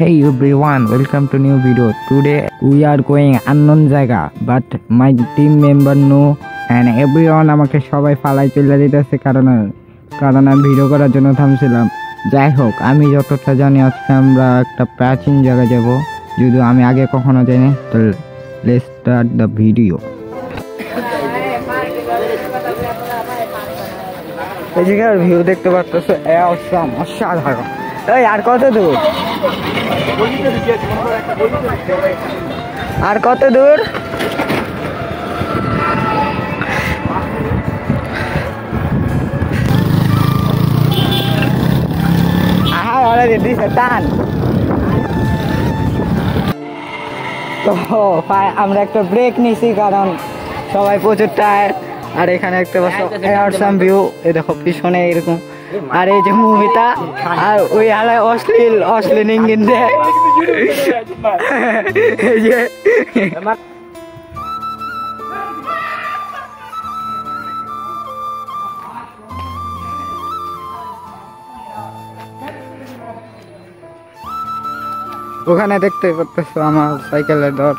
Hey everyone, welcome to new video. Today we are going unknown জায়গা, but my team member know and everyone আমাকে সবাই ফালাই চলে দিতেছে কারণ আমি ভিডিও করার জন্য থামছিলাম। যাই হোক, আমি যতটা জানি আজকে আমরা একটা প্রাচীন জায়গা যাব, যদিও আমি আগে কখনো যাইনি। তো let's start the video. এই জায়গার ভিউ দেখতে পাচ্ছ, অসাধারণ। এই আর কত দূর? আর কত দূর? টান। তো আমরা একটা ব্রেক নিছি কারণ সবাই প্রচুর টায়ার্ড। আর এখানে একটা অসাম ভিউ, এই দেখো পিছনে এরকম। আর এই যে মুভিটা, আর ওই হালায় অশ্লীল ইঙ্গিন দেয়। এই যে ওখানে দেখতে পাচ্ছ আমার সাইকেলের দর।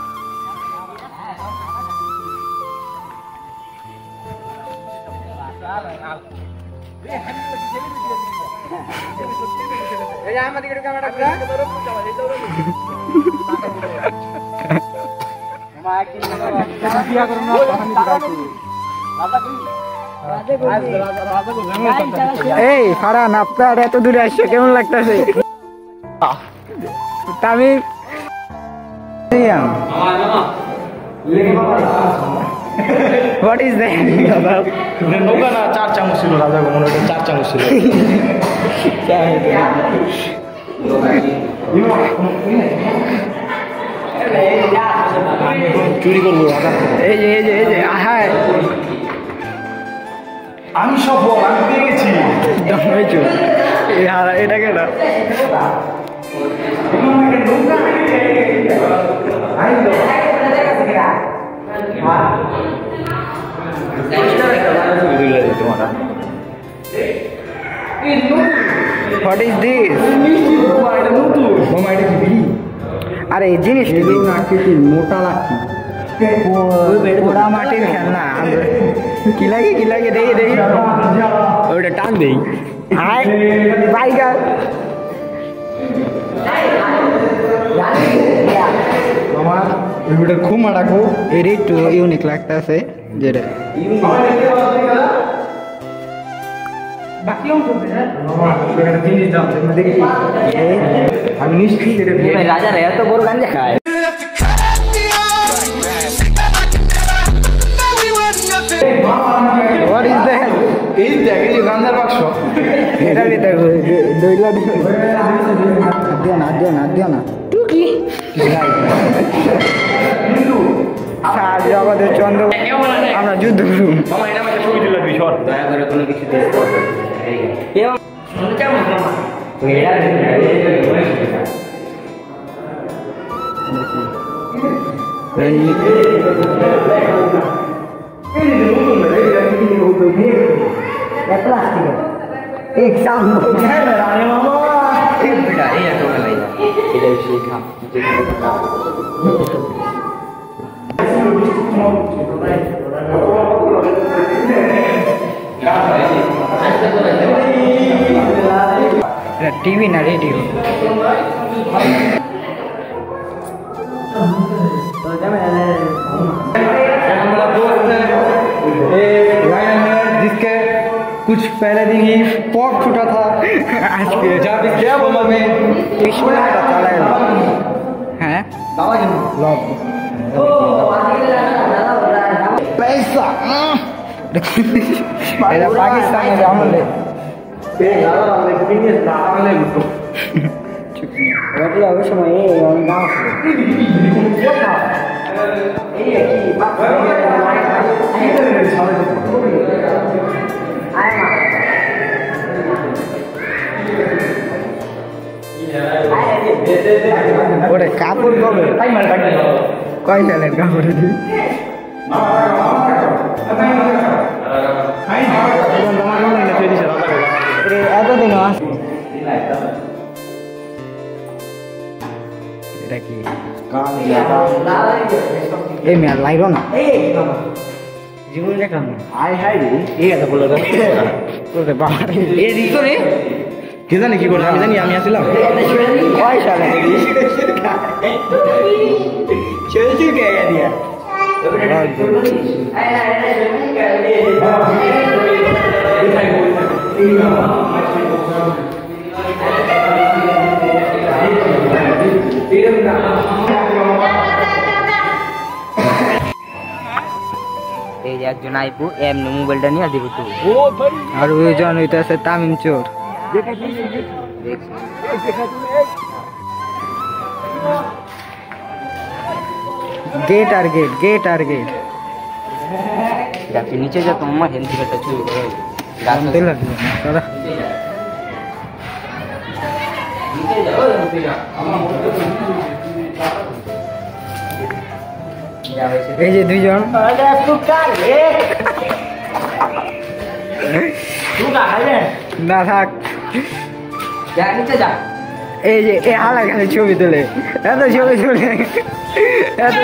এই ফারহান, আপনার এত দূরে আসছে কেমন লাগতেছে? Tamim What is that? নৌকা না, 4 চামচ ছিল রাজা মনে হয় 4 চামচ ছিল। চুরি করবো এই যে হ্যাঁ, আমি সফল, আমি পেয়ে গেছি। এটা কেনা What is this? আরে এই জিনিসটা মোটা লাগছে, পোড়া মাটির খেলনা। কি লাগে দেখি ওইটা টান দেই। হাই বাইকার, আমার ভিডিওটা খুব মারাকো, এর একটু ইউনিক লাগতেছে যেটা। আমি নিশ্চিত রাজারা এত বড় গাঞ্জা খায়। What is that? এই দেখ, এই যে গাঞ্জার বাক্স, এটা দেখো, দিও না টুকি জগতের চন্দ্র, আমরা যুদ্ধ করুন। ছবি তুলে দিবি, সর দয়া করে কোনো কিছু টিভি না রেডিও। जिसके कुछ पहले दिन ही पॉप छूटा था, आज क्या बोला मैं হ্যাঁ पैसा এটা পাকিস্তানের আমলে। ওই সময় ওরে কাপড় কবে কয় সালের কাপড়? এতদিন এটা কি এই মেয়ার লাইরো না জীবন দেখলাম আয় হাই রে এই এত বললো ওরে বাবা এ দিত রে কে জানি কি করছে আমি জানি আমি আসলাম পয়সা নেই চলছে কে দিয়া এই যে একজন আইপু এমনি মোবাইলটা নিয়ে দিব তো আর ওইজন হইতেছে তামিম চোর গেট আর গেট গেট আর গেট যাতে নিচে যা তোমার হেলথিকারটা চুরি করে জানতে লাগলো দাদা এই যে দুইজন না থাক যা নিচে যা এই যে এ হালা খালি ছবি তোলে এত ছবি তোলে এত